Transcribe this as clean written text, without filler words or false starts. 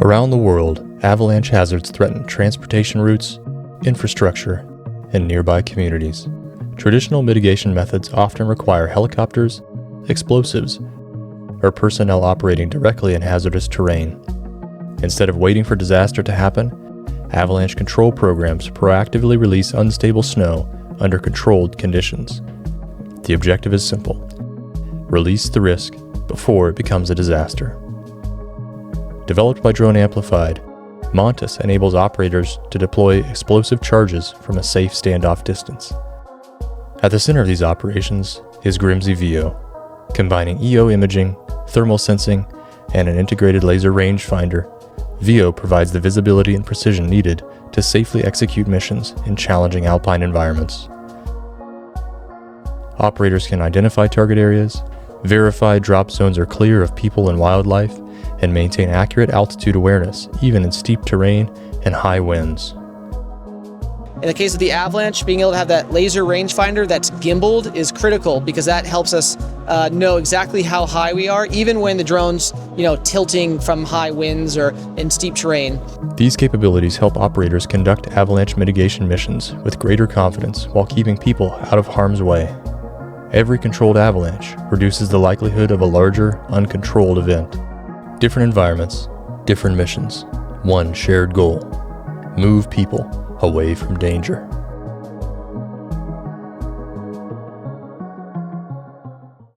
Around the world, avalanche hazards threaten transportation routes, infrastructure, and nearby communities. Traditional mitigation methods often require helicopters, explosives, or personnel operating directly in hazardous terrain. Instead of waiting for disaster to happen, avalanche control programs proactively release unstable snow under controlled conditions. The objective is simple: release the risk before it becomes a disaster. Developed by Drone Amplified, MONTIS enables operators to deploy explosive charges from a safe standoff distance. At the center of these operations is Gremsy VIO, combining EO imaging, thermal sensing, and an integrated laser rangefinder. VIO provides the visibility and precision needed to safely execute missions in challenging alpine environments. Operators can identify target areas, verify drop zones are clear of people and wildlife, and maintain accurate altitude awareness even in steep terrain and high winds. In the case of the avalanche, being able to have that laser rangefinder that's gimbaled is critical because that helps us know exactly how high we are, even when the drone's tilting from high winds or in steep terrain. These capabilities help operators conduct avalanche mitigation missions with greater confidence while keeping people out of harm's way. Every controlled avalanche reduces the likelihood of a larger, uncontrolled event. Different environments, different missions, one shared goal: move people away from danger.